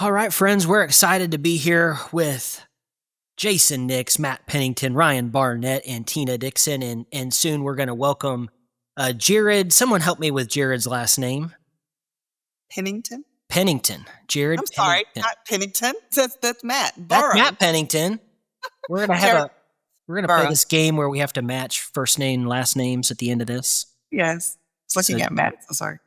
All right, friends, we're excited to be here with Jason Nix, Matt Pennington, Ryan Barnett, and Tynna Dixon. And soon we're going to welcome Jared. Someone help me with Jared's last name. Pennington? Pennington. Jared I'm sorry, Pennington. not Pennington. That's Matt. That's Matt Pennington. We're going to have we're going to play this game where we have to match first name and last names at the end of this. Yes. It's looking at Matt. So sorry.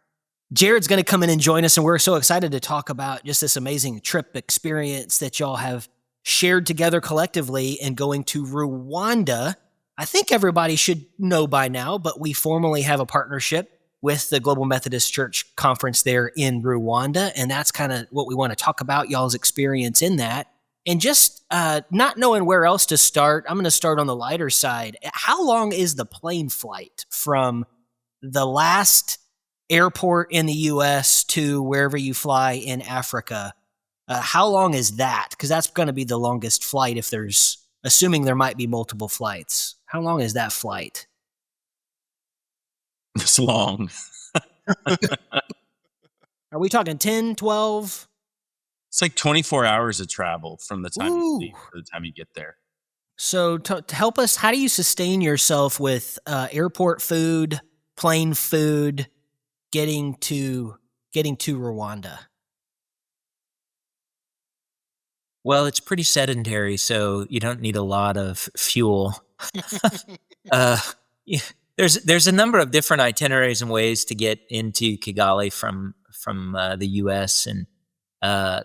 Jared's going to come in and join us, and we're so excited to talk about just this amazing trip experience that y'all have shared together collectively in going to Rwanda. I think everybody should know by now, but we formally have a partnership with the Global Methodist Church Conference there in Rwanda, and that's kind of what we want to talk about, y'all's experience in that. And just not knowing where else to start, I'm going to start on the lighter side. How long is the plane flight from the last airport in the U.S. to wherever you fly in Africa? How long is that? Because that's going to be the longest flight assuming there might be multiple flights. How long is that flight? It's long. Are we talking 10, 12? It's like 24 hours of travel from the time you leave to the time you get there. So to help us, how do you sustain yourself with airport food, plane food, getting to Rwanda? Well, it's pretty sedentary, so you don't need a lot of fuel. There's a number of different itineraries and ways to get into Kigali from the U.S. And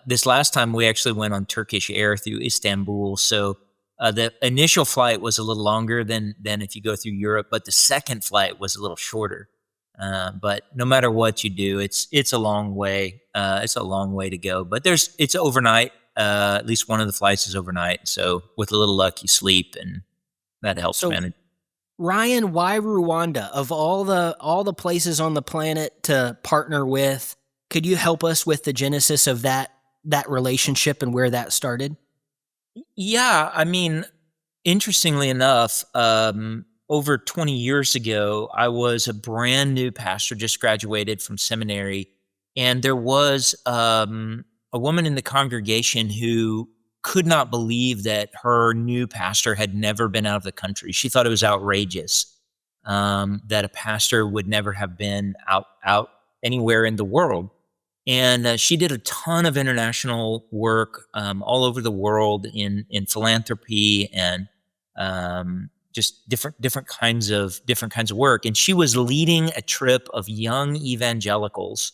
this last time we actually went on Turkish Air through Istanbul. So the initial flight was a little longer than if you go through Europe, but the second flight was a little shorter. But no matter what you do, it's a long way. It's a long way to go. But it's overnight. At least one of the flights is overnight. So with a little luck, you sleep, and that helps manage. Ryan, why Rwanda? Of all the places on the planet to partner with, could you help us with the genesis of that relationship and where that started? Yeah, I mean, interestingly enough, over 20 years ago, I was a brand new pastor, just graduated from seminary, and there was a woman in the congregation who could not believe that her new pastor had never been out of the country. She thought it was outrageous that a pastor would never have been out anywhere in the world. And she did a ton of international work all over the world in philanthropy and just different kinds of work. And she was leading a trip of young evangelicals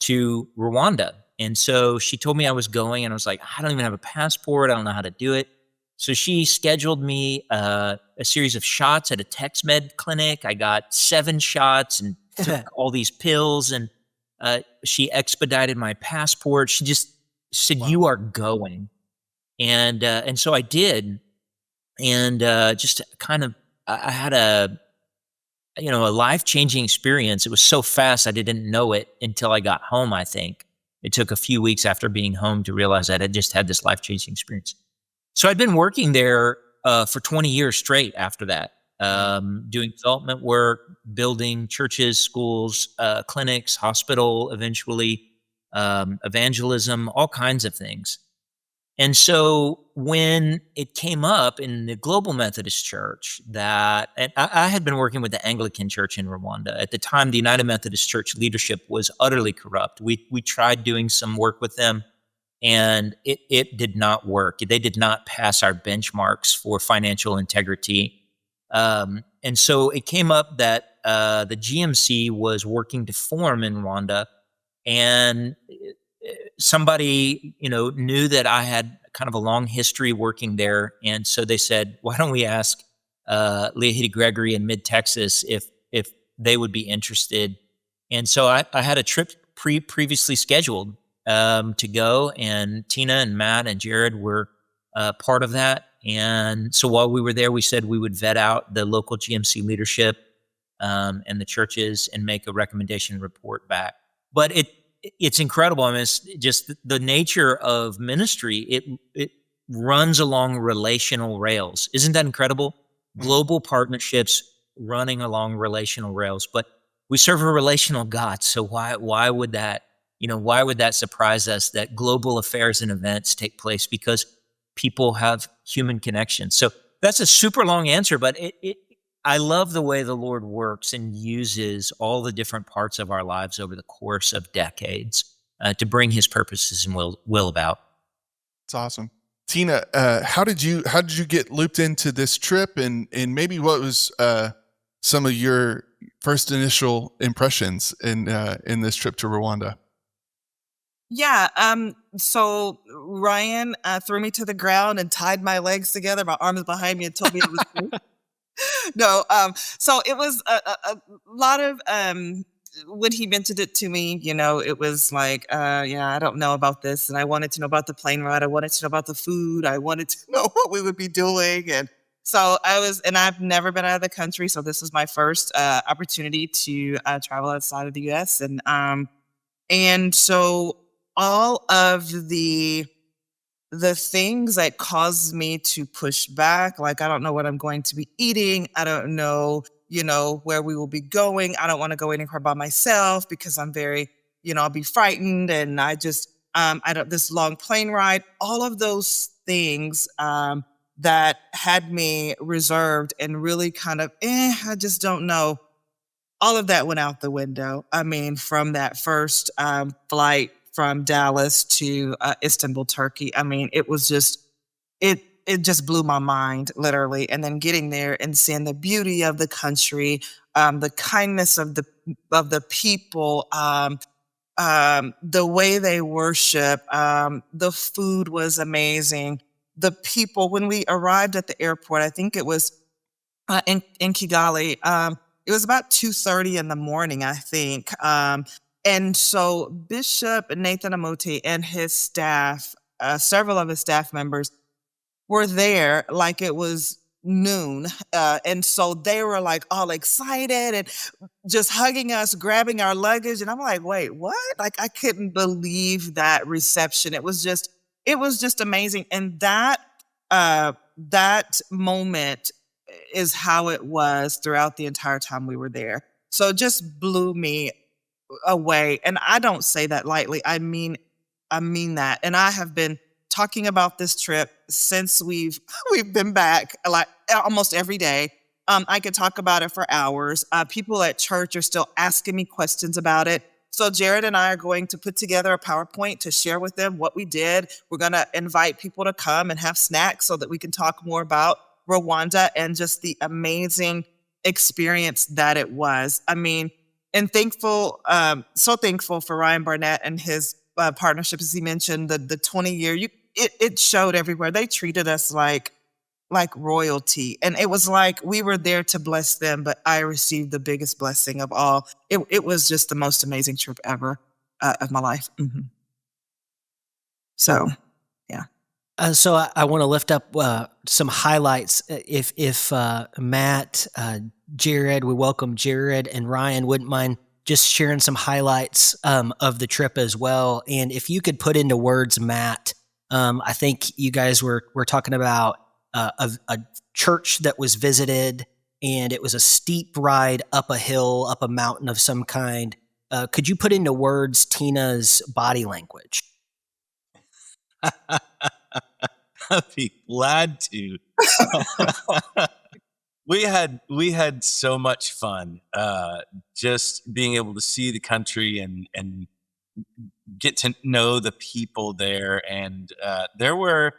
to Rwanda. And so she told me I was going, and I was like, I don't even have a passport. I don't know how to do it. So she scheduled me a series of shots at a TexMed clinic. I got 7 shots and took all these pills, and she expedited my passport. She just said, wow, you are going. And so I did. And just kind of, I had a life-changing experience. It was so fast, I didn't know it until I got home, I think. It took a few weeks after being home to realize that I just had this life-changing experience. So I'd been working there for 20 years straight after that, doing development work, building churches, schools, clinics, hospital, eventually, evangelism, all kinds of things. And so when it came up in the Global Methodist Church and I had been working with the Anglican Church in Rwanda. At the time, the United Methodist Church leadership was utterly corrupt. We tried doing some work with them, and it did not work. They did not pass our benchmarks for financial integrity. And so it came up that the GMC was working to form in Rwanda, and somebody, knew that I had kind of a long history working there. And so they said, why don't we ask Leahidi Gregory in MidTexas if they would be interested. And so I had a trip previously scheduled to go, and Tynna and Matt and Jared were part of that. And so while we were there, we said we would vet out the local GMC leadership and the churches and make a recommendation report back. But it's incredible. I mean, it's just the nature of ministry. It runs along relational rails. Isn't that incredible? Global partnerships running along relational rails. But we serve a relational God, so why would that Why would that surprise us that global affairs and events take place? Because people have human connections. So that's a super long answer, but I love the way the Lord works and uses all the different parts of our lives over the course of decades to bring his purposes and will about. It's awesome. Tynna, how did you get looped into this trip, and maybe what was some of your first initial impressions in this trip to Rwanda? Yeah. So Ryan threw me to the ground and tied my legs together, my arms behind me, and told me it was cool. No. So it was a lot of when he mentioned it to me, it was like, yeah, I don't know about this, and I wanted to know about the plane ride. I wanted to know about the food. I wanted to know what we would be doing, and so and I've never been out of the country, so this was my first opportunity to travel outside of the U.S. And so all of the things that caused me to push back, like I don't know what I'm going to be eating, I don't know, where we will be going. I don't want to go anywhere by myself because I'm very, I'll be frightened, and I just this long plane ride, all of those things that had me reserved and really kind of, I just don't know. All of that went out the window. I mean, from that first flight from Dallas to Istanbul, Turkey. I mean, it was just, it just blew my mind, literally. And then getting there and seeing the beauty of the country, the kindness of the people, the way they worship, the food was amazing. The people, when we arrived at the airport, I think it was in Kigali, it was about 2:30 in the morning, I think. And so Bishop Nathan Amuti and his staff, several of his staff members, were there like it was noon. And so they were like all excited and just hugging us, grabbing our luggage. And I'm like, wait, what? Like, I couldn't believe that reception. It was just amazing. And that moment is how it was throughout the entire time we were there. So it just blew me away. And I don't say that lightly. I mean that. And I have been talking about this trip since we've been back, like almost every day. I could talk about it for hours. People at church are still asking me questions about it. So Jared and I are going to put together a PowerPoint to share with them what we did. We're going to invite people to come and have snacks so that we can talk more about Rwanda and just the amazing experience that it was. I mean, and so thankful for Ryan Barnett and his partnership, as he mentioned, the 20-year. It showed everywhere. They treated us like royalty, and it was like we were there to bless them, but I received the biggest blessing of all. It was just the most amazing trip ever of my life. Mm-hmm. So, yeah. So I want to lift up some highlights. If Matt, Jared, we welcome Jared and Ryan, wouldn't mind just sharing some highlights of the trip as well. And if you could put into words, Matt, I think you guys were talking about a church that was visited, and it was a steep ride up a hill, up a mountain of some kind. Could you put into words Tina's body language? I'd be glad to. We had so much fun, just being able to see the country and get to know the people there. And there were,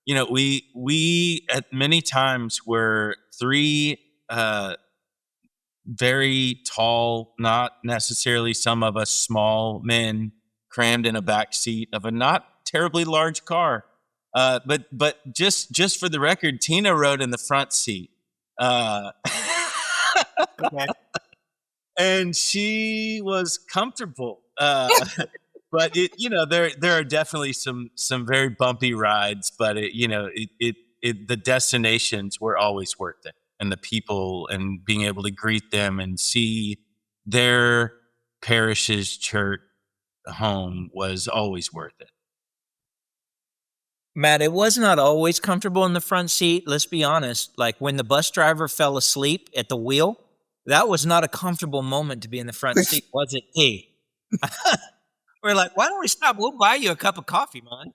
we at many times were three very tall, not necessarily some of us small men, crammed in a back seat of a not terribly large car. But just for the record, Tynna rode in the front seat. Okay. And she was comfortable. But there are definitely some very bumpy rides, but the destinations were always worth it, and the people and being able to greet them and see their parish's church home was always worth it. Matt, it was not always comfortable in the front seat. Let's be honest. Like when the bus driver fell asleep at the wheel, that was not a comfortable moment to be in the front seat, was it? Hey. We're like, why don't we stop? We'll buy you a cup of coffee, man.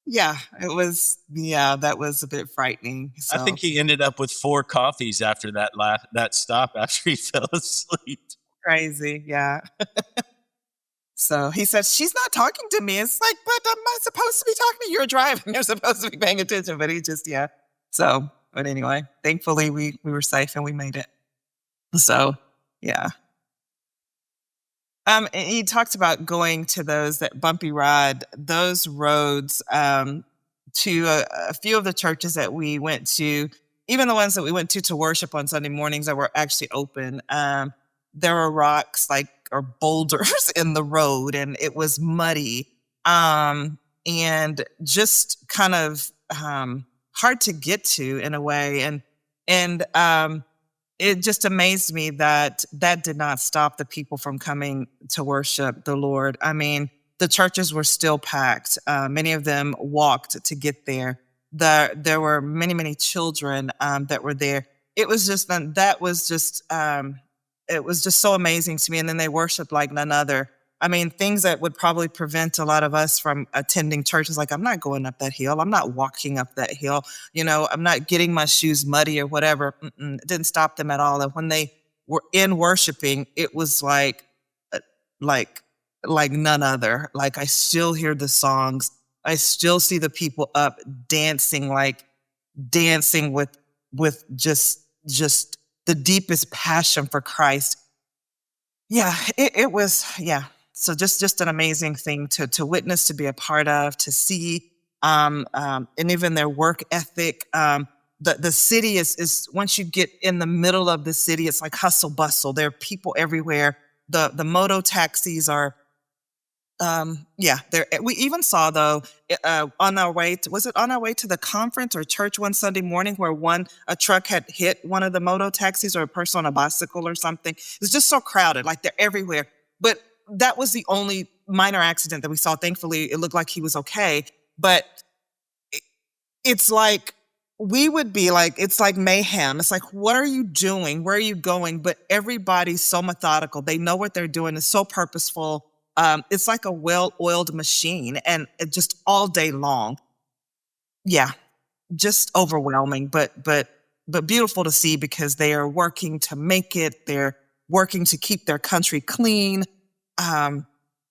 Yeah, that was a bit frightening. I So think he ended up with 4 coffees after that stop after he fell asleep. crazy. Yeah. So he said, she's not talking to me. It's like, but am I supposed to be talking to you? You're driving. You're supposed to be paying attention. But he just, yeah. So, but anyway, thankfully we were safe and we made it. So, yeah. And he talked about going to that bumpy ride, those roads, to a few of the churches that we went to, even the ones that we went to worship on Sunday mornings that were actually open. There were rocks or boulders in the road, and it was muddy, and just kind of hard to get to in a way. And it just amazed me that did not stop the people from coming to worship the Lord. I mean, the churches were still packed. Many of them walked to get there. There were many, many children that were there. It was just it was just so amazing to me. And then they worshiped like none other. I mean, things that would probably prevent a lot of us from attending churches, like I'm not going up that hill. I'm not walking up that hill. I'm not getting my shoes muddy or whatever. It didn't stop them at all. And when they were in worshiping, it was like none other. Like I still hear the songs. I still see the people up dancing with just the deepest passion for Christ. Yeah, it was, yeah. So just an amazing thing to witness, to be a part of, to see, and even their work ethic. The city is once you get in the middle of the city, it's like hustle bustle. There are people everywhere. The moto taxis are, there. We even saw though on our way to, was it on our way to the conference or church one Sunday morning where a truck had hit one of the moto taxis or a person on a bicycle or something. It's just so crowded, like they're everywhere. But that was the only minor accident that we saw. Thankfully, it looked like he was okay. But it's like we would be like, it's like mayhem. It's like, what are you doing? Where are you going? But everybody's so methodical. They know what they're doing. It's so purposeful. It's like a well-oiled machine, and just all day long. Yeah, just overwhelming, but beautiful to see because they are working to make it. They're working to keep their country clean,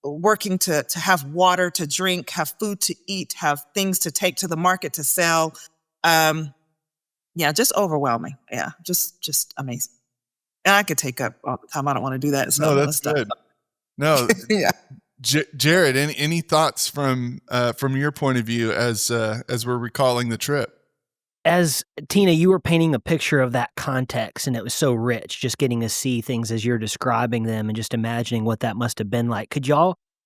working to have water to drink, have food to eat, have things to take to the market to sell. Just overwhelming. Yeah, just amazing. And I could take up all the time. I don't want to do that. So no, that's good. No, yeah. Jared, any thoughts from your point of view as we're recalling the trip? As Tynna, you were painting a picture of that context, and it was so rich, just getting to see things as you're describing them and just imagining what that must have been like. Could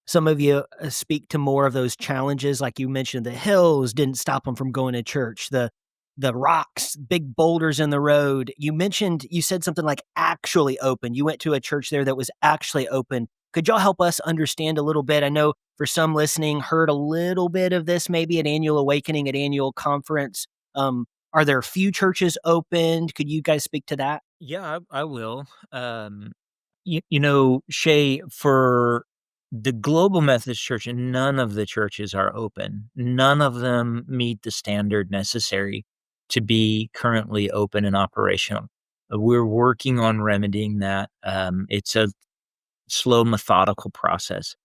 some of you speak to more of those challenges? Like you mentioned, the hills didn't stop them from going to church. The rocks, big boulders in the road. You said something like actually open. You went to a church there that was actually open. Could y'all help us understand a little bit? I know for some listening, heard a little bit of this maybe at Annual Awakening, at Annual Conference. Are there a few churches opened? Could you guys speak to that? Yeah, I will. Shay, for the Global Methodist Church, none of the churches are open. None of them meet the standard necessary to be currently open and operational. We're working on remedying that. It's a slow, methodical process.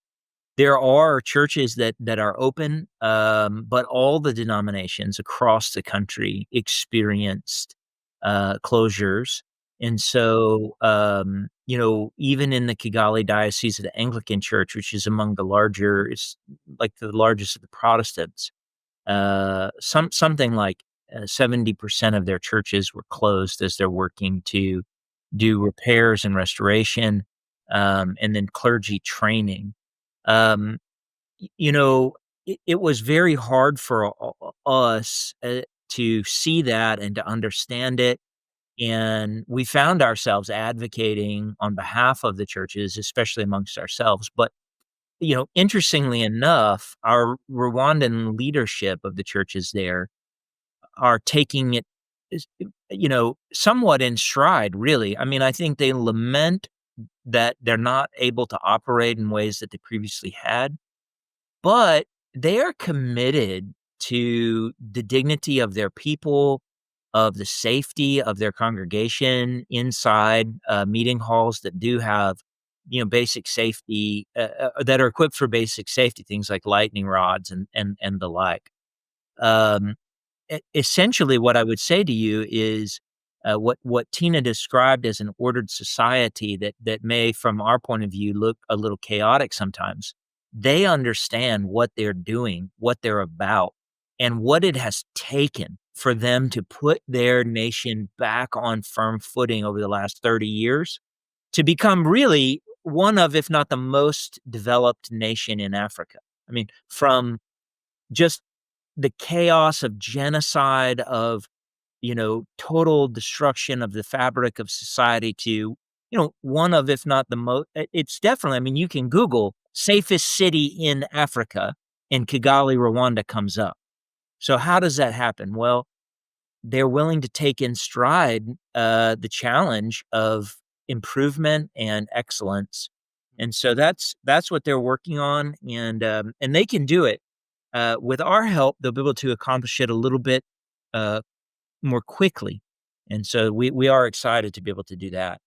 There are churches that are open, but all the denominations across the country experienced closures. And so, even in the Kigali Diocese of the Anglican Church, which is among it's like the largest of the Protestants, something like 70% of their churches were closed as they're working to do repairs and restoration, and then clergy training. It was very hard for us to see that and to understand it. And we found ourselves advocating on behalf of the churches, especially amongst ourselves. But, interestingly enough, our Rwandan leadership of the churches there are taking it, somewhat in stride, really. I mean, I think they lament that they're not able to operate in ways that they previously had, but they are committed to the dignity of their people, of the safety of their congregation inside meeting halls that do have, basic safety that are equipped for basic safety, things like lightning rods and the like. Um, Essentially, what I would say to you is what Tynna described as an ordered society that may, from our point of view, look a little chaotic sometimes. They understand what they're doing, what they're about, and what it has taken for them to put their nation back on firm footing over the last 30 years to become really one of, if not the most developed nation in Africa. I mean, from just the chaos of genocide, of, total destruction of the fabric of society to, one of, if not the most, it's definitely, I mean, you can Google safest city in Africa and Kigali, Rwanda comes up. So how does that happen? Well, they're willing to take in stride the challenge of improvement and excellence. And so that's what they're working on, and they can do it. With our help, they'll be able to accomplish it a little bit uh, more quickly. And so we are excited to be able to do that.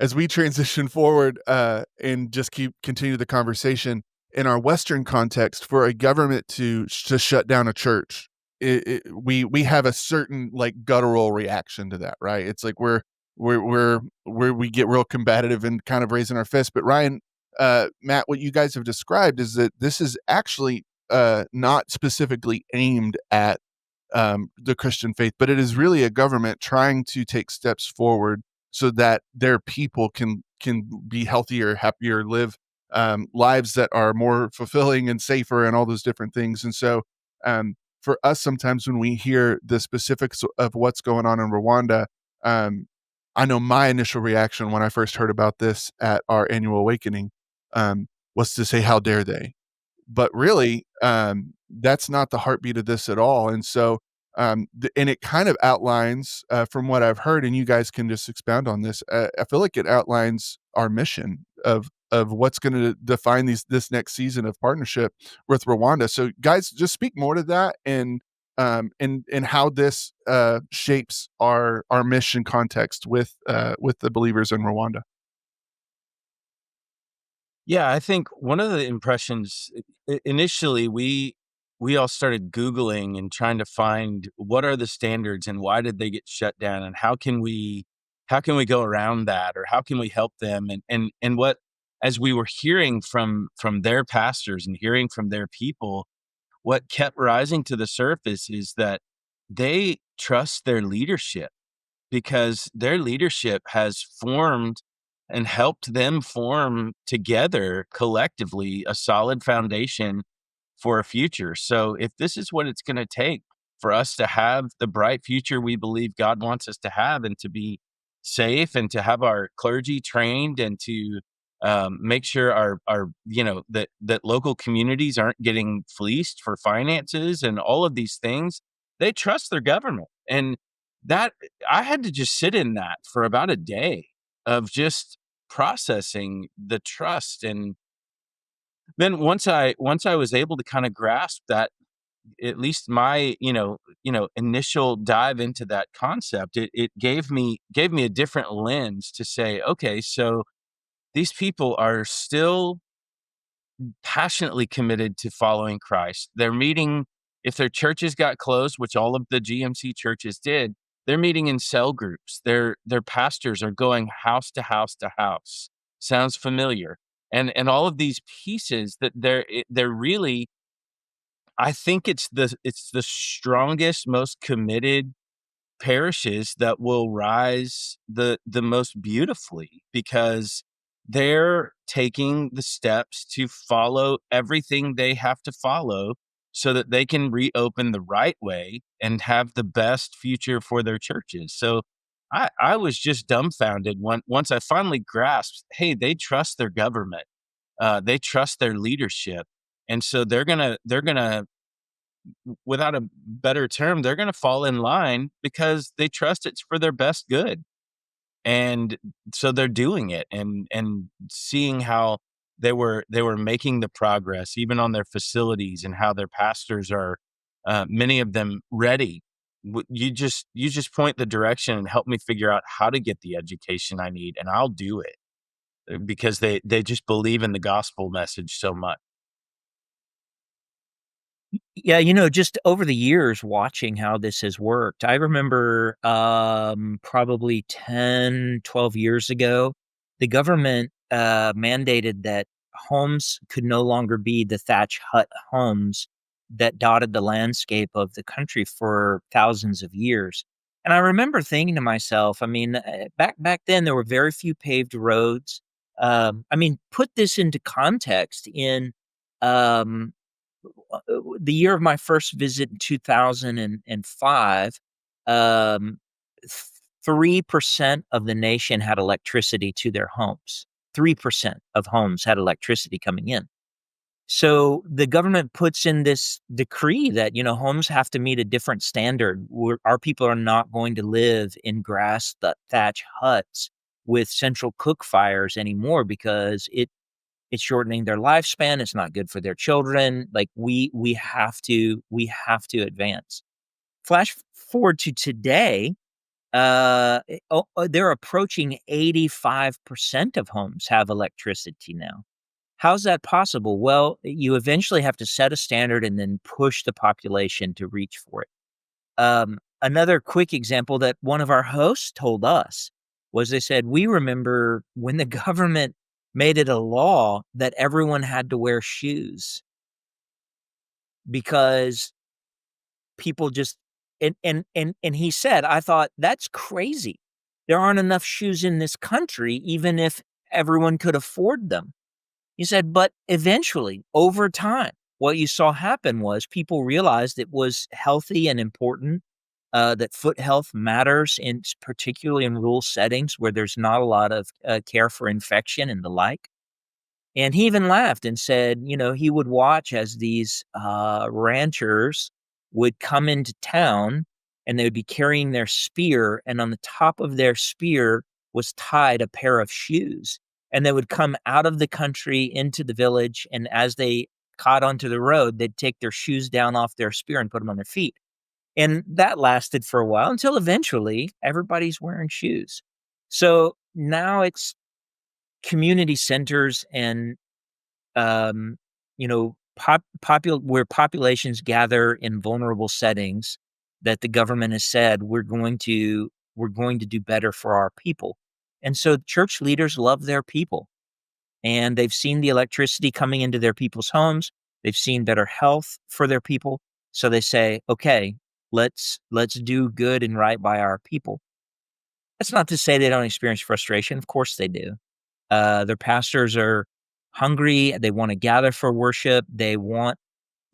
As we transition forward and just continue the conversation in our Western context, for a government to shut down a church, we have a certain like guttural reaction to that, right? It's like we get real combative and kind of raising our fists. But Ryan, Matt, what you guys have described is that this is actually not specifically aimed at the Christian faith, but it is really a government trying to take steps forward so that their people can be healthier, happier, live lives that are more fulfilling and safer, and all those different things. And so, for us, sometimes when we hear the specifics of what's going on in Rwanda, I know my initial reaction when I first heard about this at our annual awakening was to say, "How dare they?" But really, that's not the heartbeat of this at all. And so, and it kind of outlines, from what I've heard, and you guys can just expound on this. I feel like it outlines our mission of what's going to define this next season of partnership with Rwanda. So, guys, just speak more to that and how this shapes our mission context with the believers in Rwanda. Yeah, I think one of the impressions initially we all started Googling and trying to find what are the standards and why did they get shut down and how can we go around that, or how can we help them, and what, as we were hearing from their pastors and hearing from their people, what kept rising to the surface is that they trust their leadership, because their leadership has formed and helped them form together collectively a solid foundation for a future. So if this is what it's going to take for us to have the bright future we believe God wants us to have, and to be safe, and to have our clergy trained, and to make sure our that local communities aren't getting fleeced for finances and all of these things, they trust their government. And that, I had to just sit in that for about a day of just processing the trust. And then once I was able to kind of grasp that, at least my initial dive into that concept, it gave me a different lens to say, okay, so these people are still passionately committed to following Christ. They're meeting, if their churches got closed, which all of the GMC churches did, they're meeting in cell groups. Their pastors are going house to house to house. Sounds familiar. And all of these pieces that they're really, I think it's the strongest, most committed parishes that will rise the most beautifully, because they're taking the steps to follow everything they have to follow so that they can reopen the right way and have the best future for their churches. So I was just dumbfounded once I finally grasped, hey, they trust their government, they trust their leadership, and so they're gonna, without a better term, they're going to fall in line because they trust it's for their best good. And so they're doing it, and seeing how they were making the progress even on their facilities, and how their pastors are, many of them, ready. You just point the direction and help me figure out how to get the education I need, and I'll do it, because they just believe in the gospel message so much. Yeah, just over the years watching how this has worked. I remember probably 10, 12 years ago, the government mandated that homes could no longer be the thatch hut homes that dotted the landscape of the country for thousands of years. And I remember thinking to myself, I mean, back then there were very few paved roads. I mean, put this into context in um, the year of my first visit in 2005, um, 3% of the nation had electricity to their homes. 3% of homes had electricity coming in. So the government puts in this decree that, homes have to meet a different standard. Our people are not going to live in grass thatch huts with central cook fires anymore, because it's shortening their lifespan. It's not good for their children. Like, we have to advance. Flash forward to today, they're approaching 85% of homes have electricity now. How's that possible? Well, you eventually have to set a standard and then push the population to reach for it. Another quick example that one of our hosts told us was, they said, we remember when the government made it a law that everyone had to wear shoes, because people just, and he said, I thought, that's crazy. There aren't enough shoes in this country, even if everyone could afford them. He said, but eventually, over time, what you saw happen was people realized it was healthy and important, that foot health matters, particularly in rural settings where there's not a lot of care for infection and the like. And he even laughed and said, he would watch as these ranchers would come into town, and they would be carrying their spear, and on the top of their spear was tied a pair of shoes. And they would come out of the country into the village, and as they caught onto the road, they'd take their shoes down off their spear and put them on their feet. And that lasted for a while until eventually everybody's wearing shoes. So now it's community centers and where populations gather in vulnerable settings, that the government has said we're going to do better for our people. And so church leaders love their people, and they've seen the electricity coming into their people's homes. They've seen better health for their people. So they say, okay, let's do good and right by our people. That's not to say they don't experience frustration. Of course they do. Their pastors are hungry. They want to gather for worship. They want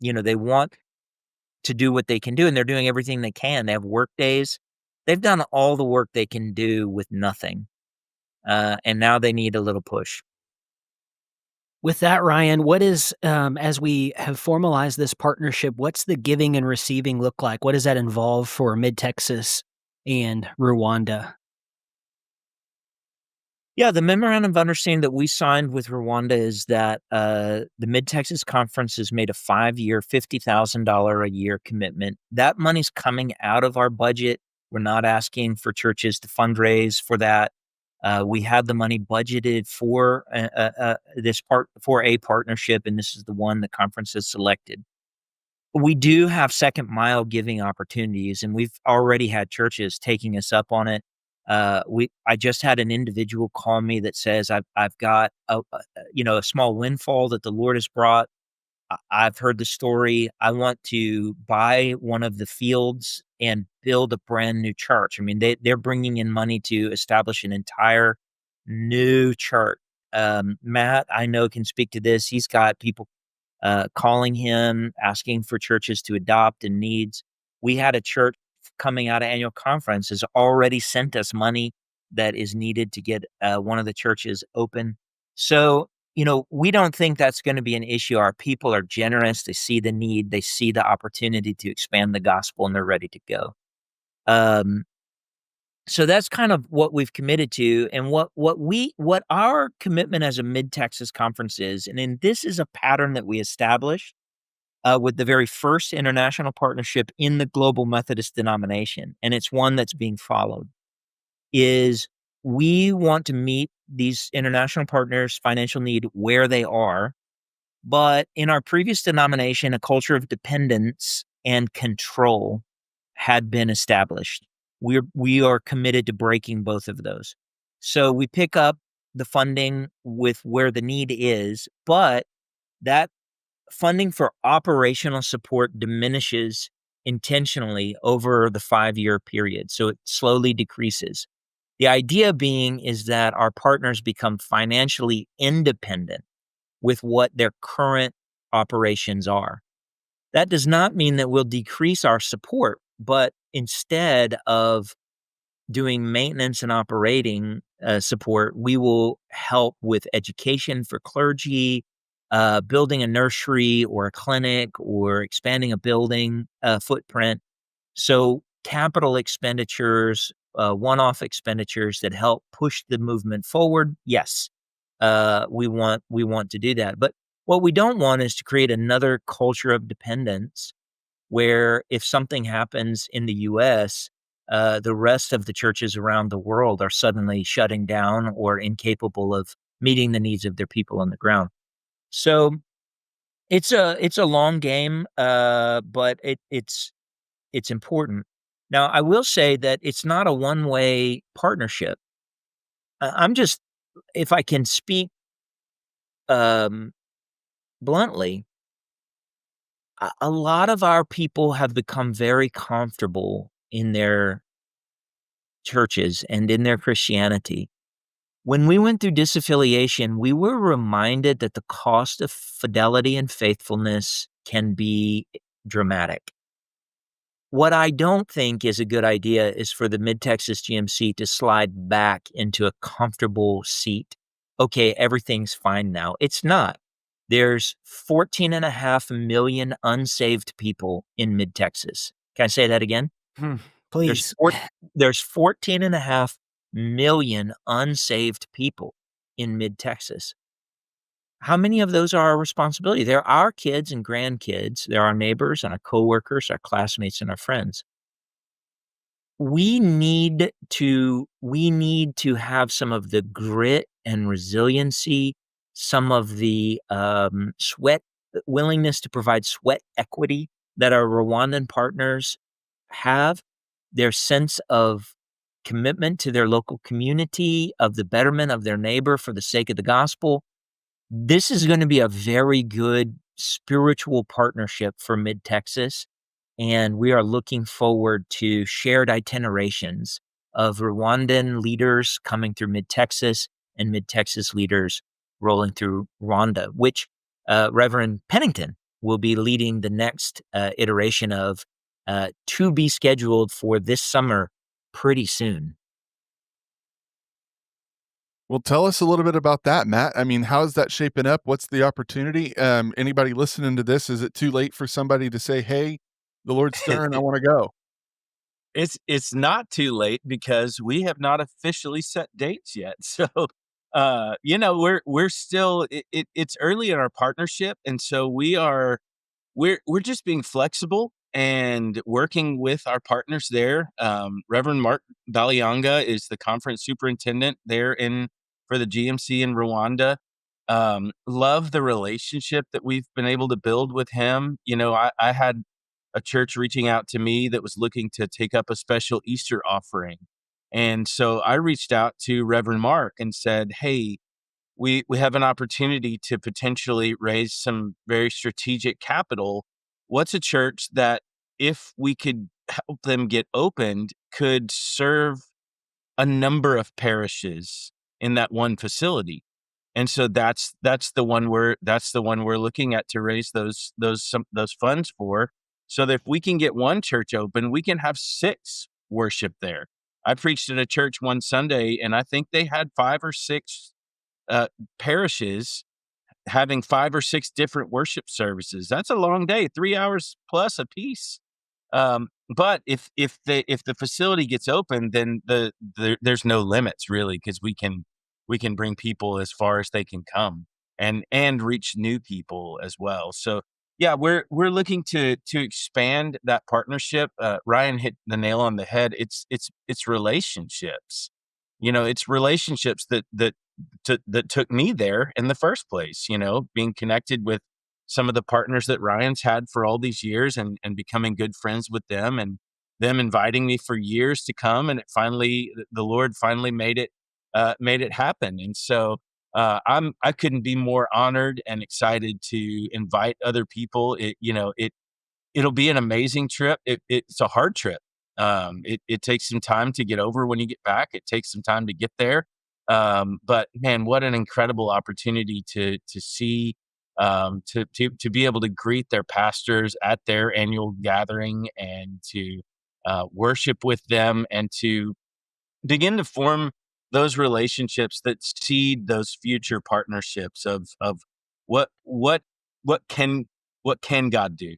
to do what they can do, and they're doing everything they can. They have work days. They've done all the work they can do with nothing. And now they need a little push. With that, Ryan, what is, as we have formalized this partnership, what's the giving and receiving look like? What does that involve for MidTexas and Rwanda? Yeah, the memorandum of understanding that we signed with Rwanda is that the MidTexas Conference has made a 5-year, $50,000 a year commitment. That money's coming out of our budget. We're not asking for churches to fundraise for that. We have the money budgeted for for a partnership, and this is the one the conference has selected. We do have second mile giving opportunities, and we've already had churches taking us up on it. I just had an individual call me that says, I've got a small windfall that the Lord has brought. I've heard the story. I want to buy one of the fields and build a brand new church. I mean, they're bringing in money to establish an entire new church. Matt, I know, can speak to this. He's got people calling him, asking for churches to adopt and needs. We had a church coming out of annual conference has already sent us money that is needed to get one of the churches open. So, we don't think that's going to be an issue. Our people are generous. They see the need. They see the opportunity to expand the gospel, and they're ready to go. So that's kind of what we've committed to, and what our commitment as a Mid-Texas Conference is, and this is a pattern that we established with the very first international partnership in the global Methodist denomination, and it's one that's being followed, is we want to meet these international partners' financial need where they are. But in our previous denomination, a culture of dependence and control had been established. We are committed to breaking both of those. So we pick up the funding with where the need is, but that funding for operational support diminishes intentionally over the 5-year period. So it slowly decreases. The idea being is that our partners become financially independent with what their current operations are. That does not mean that we'll decrease our support, but instead of doing maintenance and operating support, we will help with education for clergy, building a nursery or a clinic, or expanding a building footprint. So capital expenditures, one-off expenditures that help push the movement forward. Yes, we want to do that. But what we don't want is to create another culture of dependence where if something happens in the U.S., the rest of the churches around the world are suddenly shutting down or incapable of meeting the needs of their people on the ground. So it's a long game, but it's important. Now, I will say that it's not a one-way partnership. I'm just, if I can speak um, bluntly, a lot of our people have become very comfortable in their churches and in their Christianity. When we went through disaffiliation, we were reminded that the cost of fidelity and faithfulness can be dramatic. What I don't think is a good idea is for the Mid-Texas GMC to slide back into a comfortable seat. Okay, everything's fine now. It's not. There's 14.5 million unsaved people in Mid-Texas. Can I say that again? Please. There's 14.5 million unsaved people in Mid-Texas. How many of those are our responsibility? They're our kids and grandkids. They're our neighbors and our coworkers, our classmates, and our friends. We need to have some of the grit and resiliency, some of the willingness to provide sweat equity that our Rwandan partners have, their sense of commitment to their local community, of the betterment of their neighbor for the sake of the gospel. This is going to be a very good spiritual partnership for Mid-Texas, and we are looking forward to shared itinerations of Rwandan leaders coming through Mid-Texas and Mid-Texas leaders rolling through Rwanda, which Reverend Pennington will be leading the next iteration of, to be scheduled for this summer pretty soon. Well, tell us a little bit about that, Matt. I mean, how is that shaping up? What's the opportunity? Anybody listening to this, is it too late for somebody to say, "Hey, the Lord's stirring, I want to go"? It's not too late because we have not officially set dates yet. So, we're still it's early in our partnership, and so we're just being flexible and working with our partners there. Reverend Mark Balianga is the conference superintendent there for the GMC in Rwanda. Love the relationship that we've been able to build with him. I had a church reaching out to me that was looking to take up a special Easter offering. And so I reached out to Reverend Mark and said, "Hey, we have an opportunity to potentially raise some very strategic capital. What's a church that, if we could help them get opened, could serve a number of parishes in that one facility?" And so that's the one we're looking at to raise those funds for, so that if we can get one church open, we can have 6 worship there. I preached at a church one Sunday, and I think they had 5 or 6 parishes having 5 or 6 different worship services. That's a long day, 3 hours plus a piece. But if the facility gets open, then there's no limits really, because we can bring people as far as they can come, and reach new people as well. So yeah, we're looking to expand that partnership. Ryan hit the nail on the head. It's relationships. It's relationships that took me there in the first place. Being connected with some of the partners that Ryan's had for all these years, and becoming good friends with them, and them inviting me for years to come. And the Lord finally made it happen. And so I couldn't be more honored and excited to invite other people. It'll be an amazing trip. It's a hard trip. It takes some time to get over when you get back. It takes some time to get there. But man, what an incredible opportunity to see, to be able to greet their pastors at their annual gathering, and to worship with them, and to begin to form those relationships that seed those future partnerships of what what what can what can God do?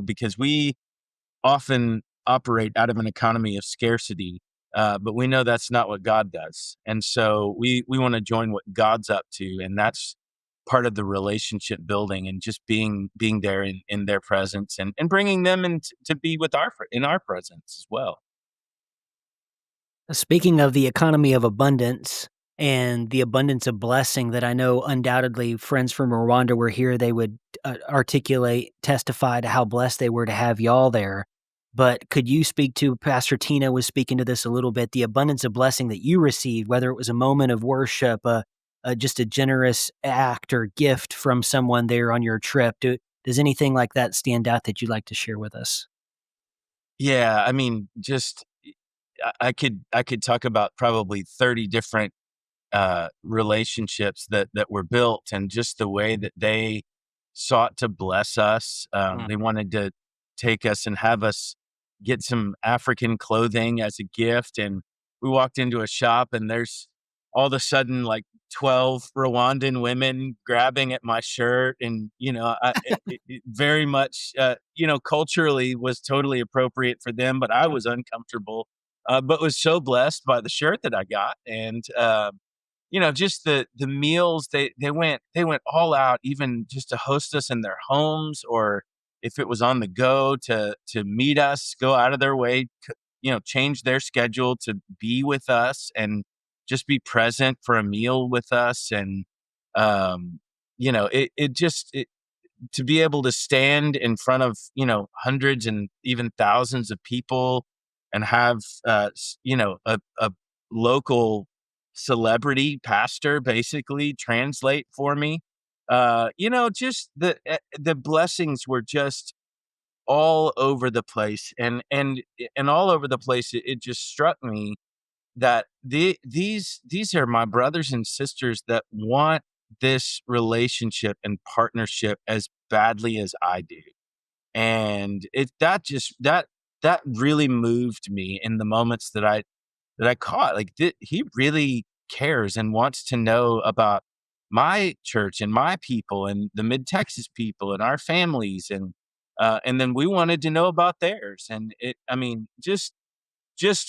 Because we often operate out of an economy of scarcity, but we know that's not what God does. And so we want to join what God's up to, and that's part of the relationship building, and just being there in their presence, and bringing them in to be with in our presence as well. Speaking of the economy of abundance and the abundance of blessing that I know undoubtedly friends from Rwanda were here, they would articulate, testify to how blessed they were to have y'all there. But could you speak to, Pastor Tynna was speaking to this a little bit, the abundance of blessing that you received, whether it was a moment of worship, just a generous act or gift from someone there on your trip? Does anything like that stand out that you'd like to share with us? Yeah, I mean, just I could talk about probably 30 different relationships that were built, and just the way that they sought to bless us. They wanted to take us and have us get some African clothing as a gift. And we walked into a shop, and there's all of a sudden like 12 Rwandan women grabbing at my shirt. And, it very much, culturally was totally appropriate for them, but I was uncomfortable, but was so blessed by the shirt that I got. And, just the meals, they went all out, even just to host us in their homes, or if it was on the go, to meet us, go out of their way, change their schedule to be with us, and just be present for a meal with us. And um to be able to stand in front of hundreds and even thousands of people, and have a local celebrity pastor basically translate for me. Just the blessings were just all over the place. And all over the place, it just struck me that these are my brothers and sisters that want this relationship and partnership as badly as I do. And that really moved me in the moments that I caught. Like, he really cares and wants to know about my church and my people, and the Mid-Texas people and our families. And then we wanted to know about theirs. And I mean, just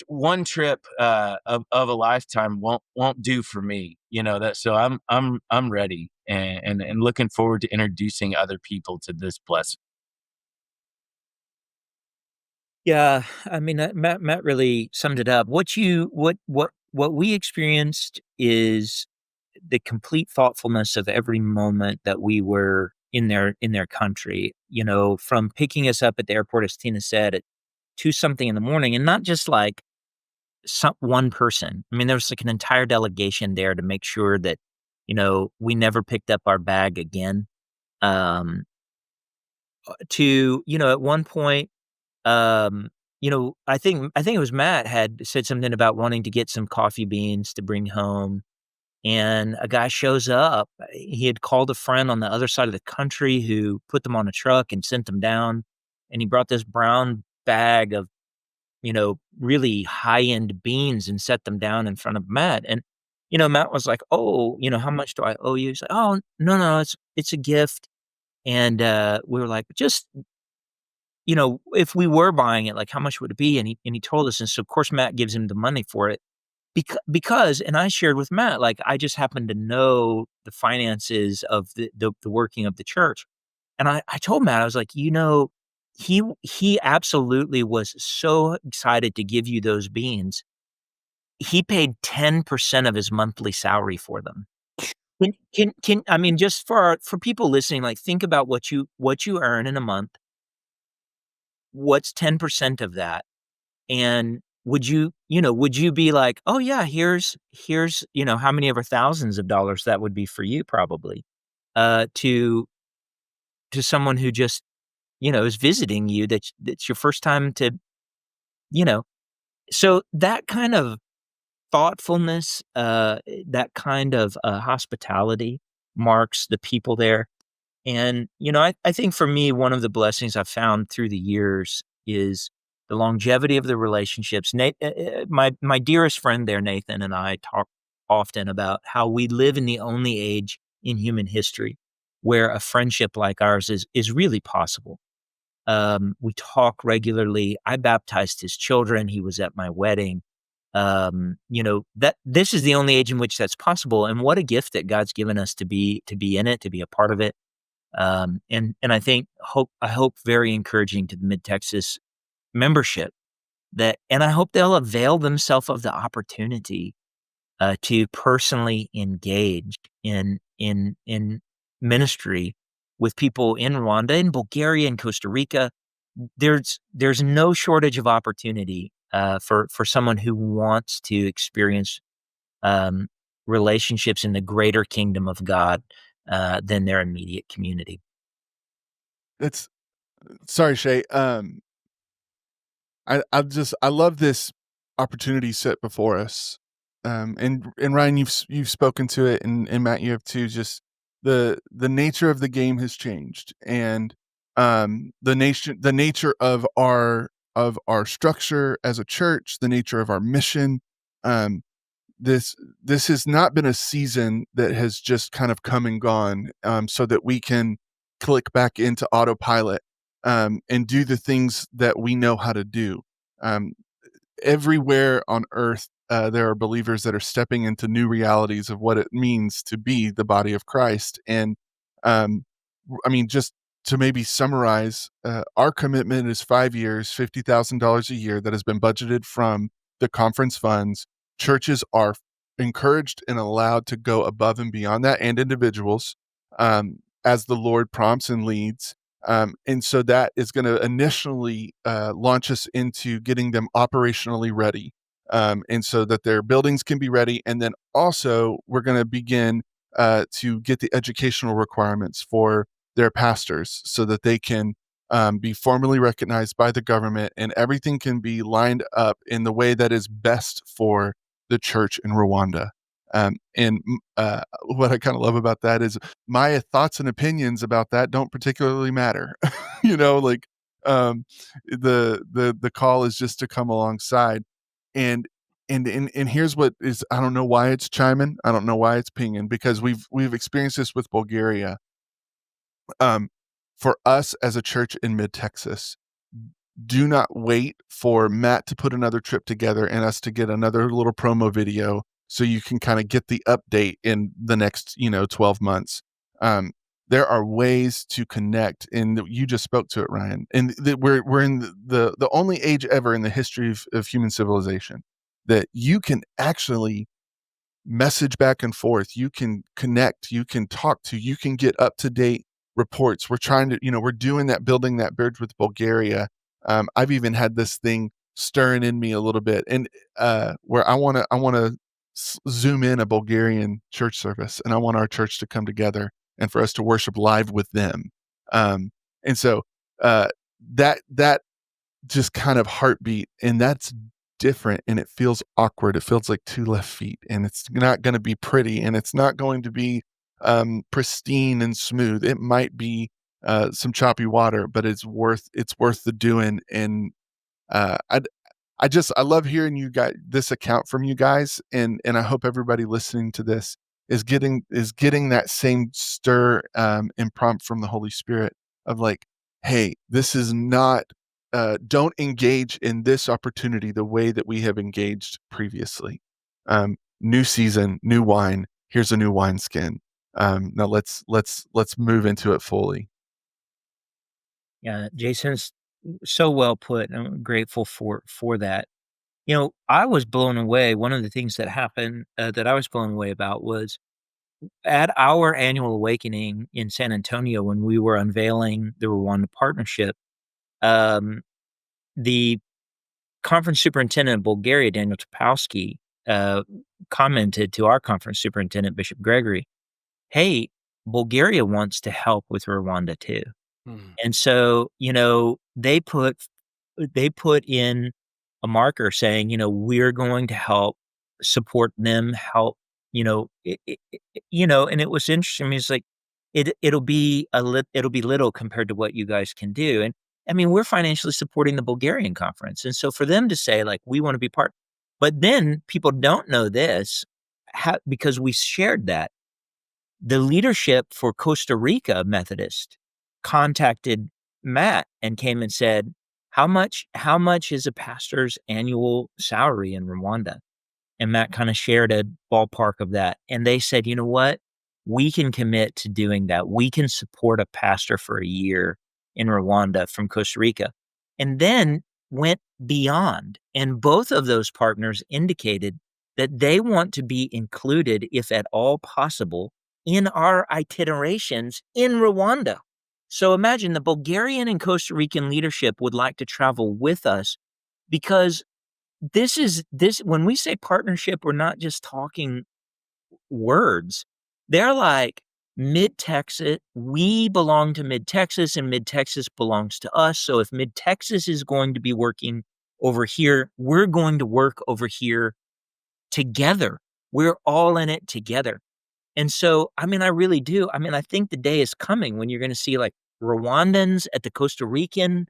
one trip of a lifetime won't do for me. That. So I'm ready, and looking forward to introducing other people to this blessing. Yeah, I mean, Matt really summed it up. What we experienced is the complete thoughtfulness of every moment that we were in their country. From picking us up at the airport, as Tina said, at 2 something in the morning, and not just like one person. I mean, there was like an entire delegation there to make sure that we never picked up our bag again. Um, to at one point, I think it was Matt had said something about wanting to get some coffee beans to bring home, and a guy shows up. He had called a friend on the other side of the country who put them on a truck and sent them down, and he brought this brown bag of, really high-end beans and set them down in front of Matt. And, Matt was like, "Oh, how much do I owe you?" He's like, "Oh, no, no, it's a gift." And, we were like, "Just, if we were buying it, like, how much would it be? And he told us. And so, of course, Matt gives him the money for it because, and I shared with Matt, like, I just happen to know the finances of the working of the church. And I told Matt, I was like, he absolutely was so excited to give you those beans. He paid 10% of his monthly salary for them. I mean, just for people listening, like, think about what you earn in a month. What's 10% of that? And would you be like, "Oh yeah, here's, how many ever thousands of dollars that would be for you probably, to someone who just, is visiting you, that's your first time to, you know." So that kind of thoughtfulness, that kind of, hospitality marks the people there. And, I think for me, one of the blessings I've found through the years is the longevity of the relationships. My dearest friend there, Nathan, and I talk often about how we live in the only age in human history where a friendship like ours is really possible. We talk regularly. I baptized his children. He was at my wedding. That this is the only age in which that's possible. And what a gift that God's given us to be in it, to be a part of it. And I think I hope very encouraging to the Mid-Texas membership and I hope they'll avail themselves of the opportunity to personally engage in ministry with people in Rwanda, in Bulgaria, in Costa Rica. There's no shortage of opportunity for someone who wants to experience relationships in the greater kingdom of God than their immediate community. Sorry, Shay. I love this opportunity set before us. And Ryan, you've spoken to it, and Matt, you have too. Just the nature of the game has changed, and the nature of our structure as a church, the nature of our mission. This has not been a season that has just kind of come and gone, so that we can click back into autopilot and do the things that we know how to do. Um, Everywhere on earth, there are believers that are stepping into new realities of what it means to be the body of Christ. And I mean, just to maybe summarize, our commitment is 5 years, $50,000 a year that has been budgeted from the conference funds. Churches are encouraged and allowed to go above and beyond that, and individuals, as the Lord prompts and leads. And so that is going to initially launch us into getting them operationally ready, and so that their buildings can be ready. And then also we're going to begin to get the educational requirements for their pastors so that they can be formally recognized by the government, and everything can be lined up in the way that is best for the church in Rwanda. And what I kind of love about that is my thoughts and opinions about that don't particularly matter. Like, the call is just to come alongside, and here's what is, I don't know why it's chiming, I don't know why it's pinging, because we've experienced this with Bulgaria. For us as a church in Mid-Texas, do not wait for Matt to put another trip together and us to get another little promo video so you can kind of get the update in the next 12 months. There are ways to connect, and you just spoke to it, Ryan. And we're in the only age ever in the history of human civilization that you can actually message back and forth, you can connect, you can talk to, you can get up to date reports. We're trying to, we're doing that, building that bridge with Bulgaria. I've even had this thing stirring in me a little bit, and where I want to zoom in a Bulgarian church service, and I want our church to come together and for us to worship live with them. And so that just kind of heartbeat, and that's different, and it feels awkward. It feels like two left feet, and it's not going to be pretty, and it's not going to be pristine and smooth. It might be some choppy water, but it's worth the doing. And I love hearing you guys, this account from you guys, and I hope everybody listening to this is getting that same stir and prompt from the Holy Spirit of like, hey, this is not don't engage in this opportunity the way that we have engaged previously. New season, new wine. Here's a new wineskin. Now let's move into it fully. Yeah, Jason's so well put. I'm grateful for that. You know, I was blown away. One of the things that happened that I was blown away about was at our annual awakening in San Antonio when we were unveiling the Rwanda partnership. Um, the conference superintendent of Bulgaria, Daniel Topolsky, commented to our conference superintendent, Bishop Gregory, "Hey, Bulgaria wants to help with Rwanda too." Hmm. And so, you know, they put in a marker saying, you know, we're going to help support them, help, and it was interesting. I mean, it's like it'll be little compared to what you guys can do. And I mean, we're financially supporting the Bulgarian conference. And so for them to say, like, we want to be part, but then people don't know this because we shared that the leadership for Costa Rica Methodist contacted Matt and came and said, how much is a pastor's annual salary in Rwanda? And Matt kind of shared a ballpark of that. And they said, you know what? We can commit to doing that. We can support a pastor for a year in Rwanda from Costa Rica. And then went beyond. And both of those partners indicated that they want to be included, if at all possible, in our itinerations in Rwanda. So imagine the Bulgarian and Costa Rican leadership would like to travel with us because this when we say partnership, we're not just talking words. They're like mid-Texas, we belong to mid-Texas and mid-Texas belongs to us. So if mid-Texas is going to be working over here, we're going to work over here together. We're all in it together. And so, I mean, I really do. I mean, I think the day is coming when you're going to see like Rwandans at the Costa Rican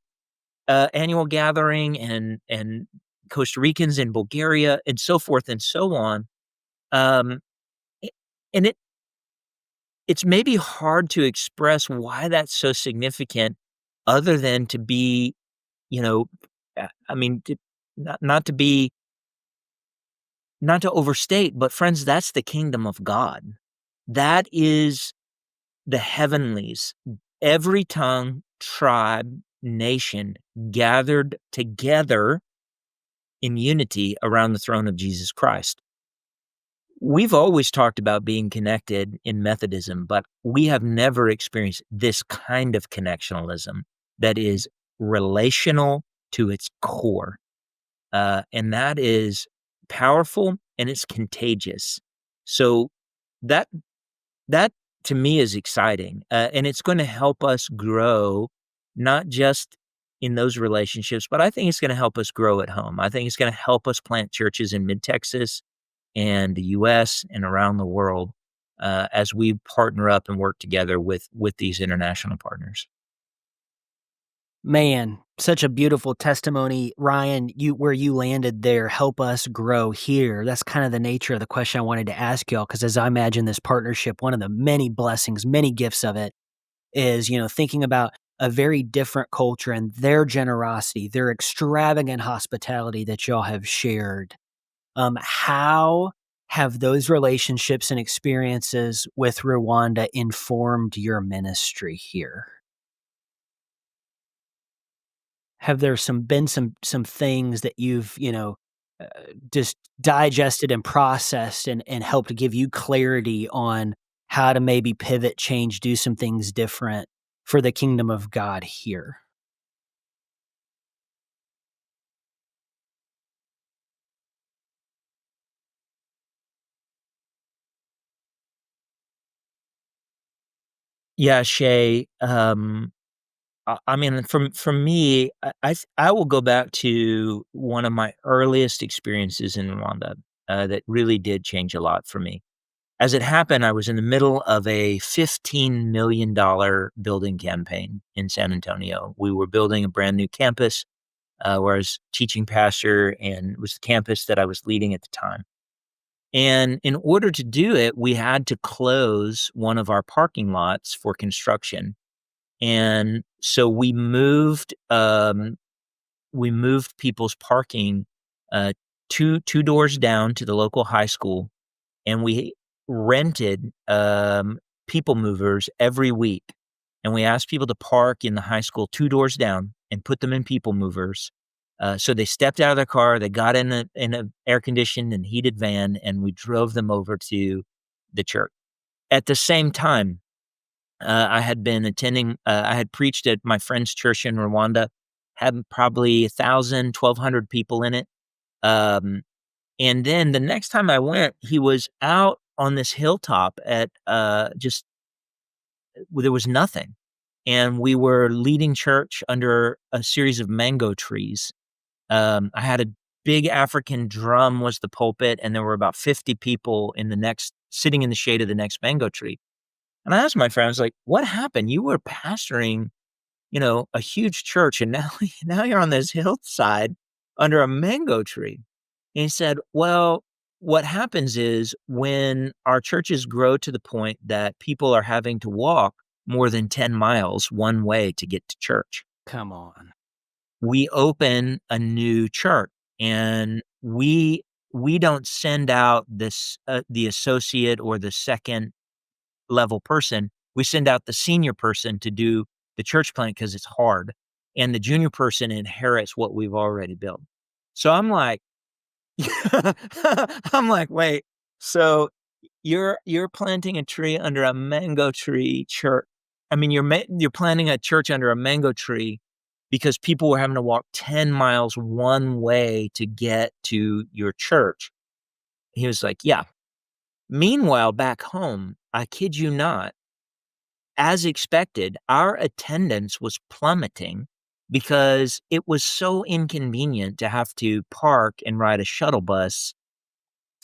annual gathering and Costa Ricans in Bulgaria and so forth and so on. Um, a- and it's maybe hard to express why that's so significant, other than to be, you know, I mean, not to be not to overstate, but friends, that's the kingdom of God. That is the heavenlies, every tongue, tribe, nation gathered together in unity around the throne of Jesus Christ. We've always talked about being connected in Methodism, but we have never experienced this kind of connectionalism that is relational to its core. And that is powerful and it's contagious. So that that to me is exciting, and it's going to help us grow, not just in those relationships, but I think it's going to help us grow at home. I think it's going to help us plant churches in Mid Texas and the U.S. and around the world as we partner up and work together with these international partners. Man, such a beautiful testimony, Ryan. Where you landed there, help us grow here. That's kind of the nature of the question I wanted to ask y'all, because as I imagine this partnership, one of the many blessings, many gifts of it is, thinking about a very different culture and their generosity, their extravagant hospitality that y'all have shared. How have those relationships and experiences with Rwanda informed your ministry here? Have there been some things that you've, uh, just digested and processed and helped give you clarity on how to maybe pivot, change, do some things different for the kingdom of God here? Yeah, Shay. I mean, for me, I will go back to one of my earliest experiences in Rwanda that really did change a lot for me. As it happened, I was in the middle of a $15 million building campaign in San Antonio. We were building a brand new campus where I was teaching pastor, and it was the campus that I was leading at the time. And in order to do it, we had to close one of our parking lots for construction. And so we moved. we moved people's parking uh, two doors down to the local high school, and we rented people movers every week, and we asked people to park in the high school 2 doors down and put them in people movers. So they stepped out of their car, they got in a air conditioned and heated van, and we drove them over to the church. At the same time, I had been attending. I had preached at my friend's church in Rwanda, had probably 1,000, 1,200 people in it. Um, and then the next time I went, he was out on this hilltop at just there was nothing. And we were leading church under a series of mango trees. I had a big African drum was the pulpit, and there were about 50 people sitting in the shade of the next mango tree. And I asked my friend, I was like, "What happened? You were pastoring, a huge church, and now now you're on this hillside under a mango tree." And he said, "Well, what happens is when our churches grow to the point that people are having to walk more than 10 miles one way to get to church, Come on. we open a new church, and we don't send out the associate or the second level person. We send out the senior person to do the church plant because it's hard, and the junior person inherits what we've already built." So I'm like, wait, so you're planting a tree under a mango tree church. I mean, you're planting a church under a mango tree because people were having to walk 10 miles one way to get to your church. He was like, "Yeah." Meanwhile, back home, I kid you not, as expected, our attendance was plummeting because it was so inconvenient to have to park and ride a shuttle bus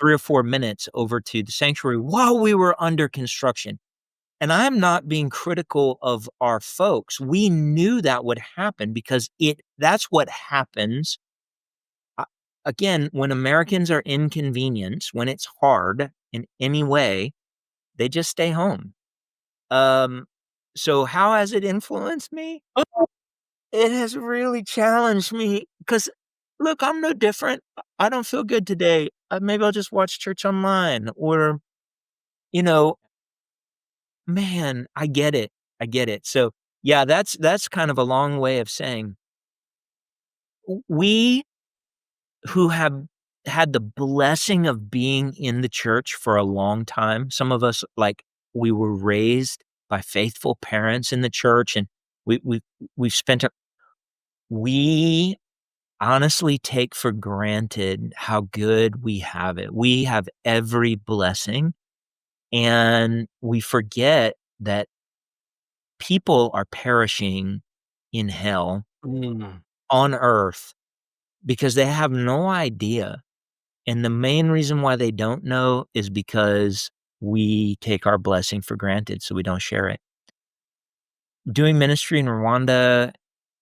3 or 4 minutes over to the sanctuary while we were under construction. And I'm not being critical of our folks. We knew that would happen because that's what happens. Uh, Again, when Americans are inconvenienced, when it's hard in any way, they just stay home. Um, so how has it influenced me? It has really challenged me because, look, I'm no different. I don't feel good today. Maybe I'll just watch church online or, you know, man, I get it. I get it. So, yeah, that's kind of a long way of saying we who have had the blessing of being in the church for a long time, some of us, like, we were raised by faithful parents in the church, and we've spent we honestly take for granted how good we have it. We have every blessing, and we forget that people are perishing in hell Mm. on earth because they have no idea. And the main reason why they don't know is because we take our blessing for granted, so we don't share it. Doing ministry in Rwanda,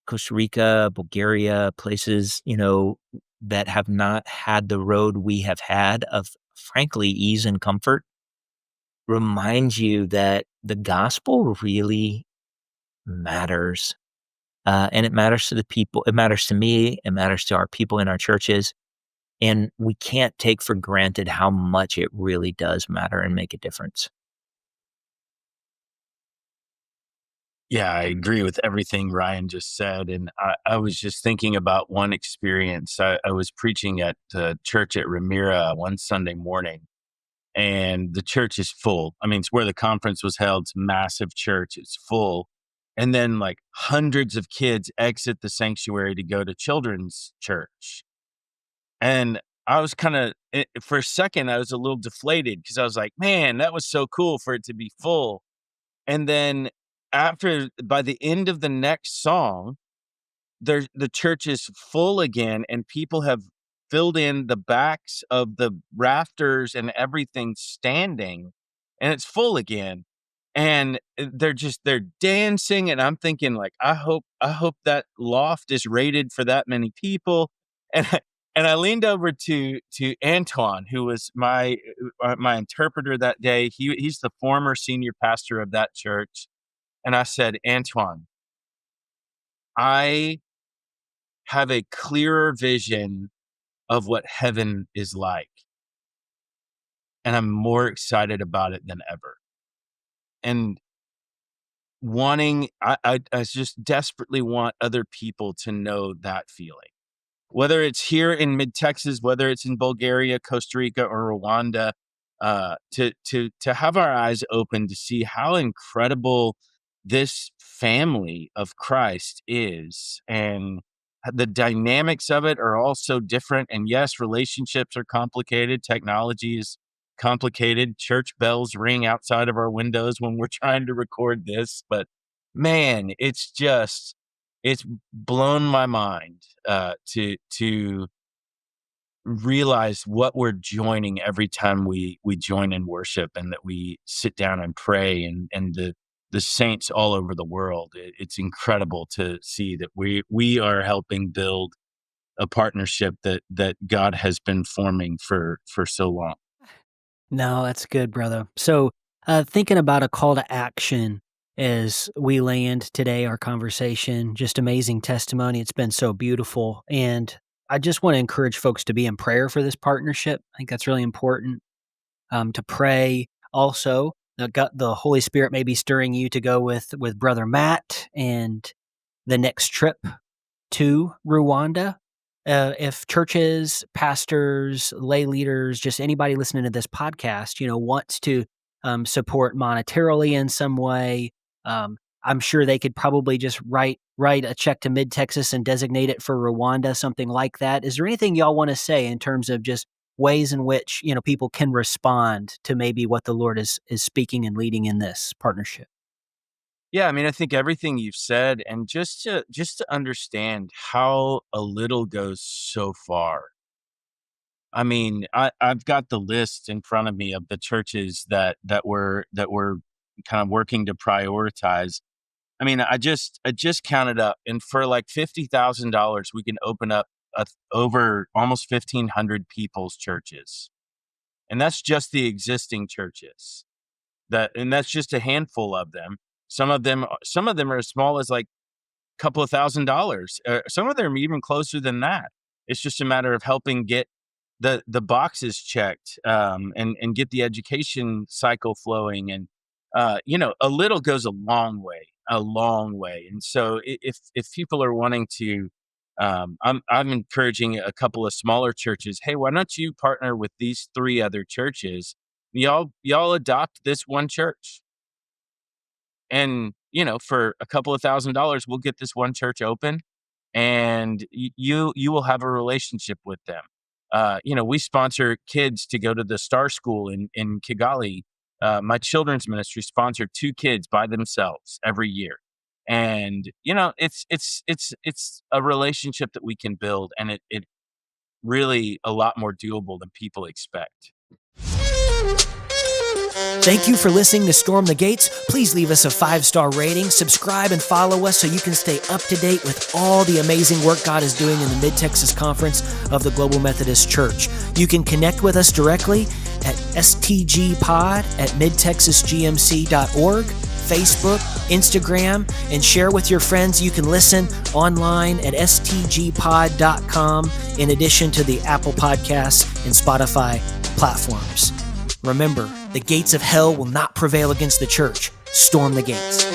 Costa Rica, Bulgaria, places, that have not had the road we have had of, frankly, ease and comfort, reminds you that the gospel really matters. And it matters to the people. It matters to me. It matters to our people in our churches. And we can't take for granted how much it really does matter and make a difference. Yeah, I agree with everything Ryan just said. And I was just thinking about one experience. I was preaching at the church at Ramira one Sunday morning, and the church is full. I mean, it's where the conference was held. It's a massive church. It's full. And then, like, hundreds of kids exit the sanctuary to go to children's church. And I was kind of, for a second, I was a little deflated because I was like, man, that was so cool for it to be full. And then by the end of the next song, the church is full again, and people have filled in the backs of the rafters and everything standing, and it's full again. And they're dancing, and I'm thinking, like, I hope that loft is rated for that many people. And I leaned over to Antoine, who was my interpreter that day. He's the former senior pastor of that church. And I said, Antoine, I have a clearer vision of what heaven is like. And I'm more excited about it than ever. And I just desperately want other people to know that feeling. Whether it's here in Mid-Texas, whether it's in Bulgaria, Costa Rica, or Rwanda, to have our eyes open to see how incredible this family of Christ is, and the dynamics of it are all so different. And yes, relationships are complicated. Technology is complicated. Church bells ring outside of our windows when we're trying to record this. But man, it's blown my mind to realize what we're joining every time we join in worship, and that we sit down and pray, and the saints all over the world. It's incredible to see that we are helping build a partnership that God has been forming for so long. No, that's good, brother. So, thinking about a call to action as we land today, our conversation, just amazing testimony. It's been so beautiful. And I just want to encourage folks to be in prayer for this partnership. I think that's really important, to pray. Also, the Holy Spirit may be stirring you to go with Brother Matt and the next trip to Rwanda. If churches, pastors, lay leaders, just anybody listening to this podcast, wants to support monetarily in some way, I'm sure they could probably just write a check to MidTexas and designate it for Rwanda, something like that. Is there anything y'all want to say in terms of just ways in which people can respond to maybe what the Lord is speaking and leading in this partnership? Yeah, I mean, I think everything you've said, and just to understand how a little goes so far. I mean, I've got the list in front of me of the churches that we're kind of working to prioritize. I mean, I just counted up, and for like $50,000, we can open up over almost 1,500 people's churches, and that's just the existing churches. And that's just a handful of them. Some of them are as small as like a couple of $1,000s. Some of them are even closer than that. It's just a matter of helping get the boxes checked, and get the education cycle flowing. And a little goes a long way. And so if people are wanting to, I'm encouraging a couple of smaller churches. Hey, why don't you partner with these 3 other churches? Y'all adopt this one church. And, for a couple of $1,000s, we'll get this one church open, and you will have a relationship with them. We sponsor kids to go to the Star School in Kigali. My children's ministry sponsored 2 kids by themselves every year. And, it's a relationship that we can build, and it really a lot more doable than people expect. Thank you for listening to Storm the Gates. Please leave us a 5-star rating, subscribe, and follow us so you can stay up to date with all the amazing work God is doing in the MidTexas Conference of the Global Methodist Church. You can connect with us directly at stgpod@midtexasgmc.org, Facebook, Instagram, and share with your friends. You can listen online at stgpod.com, in addition to the Apple Podcasts and Spotify platforms. Remember, the gates of hell will not prevail against the church. Storm the gates.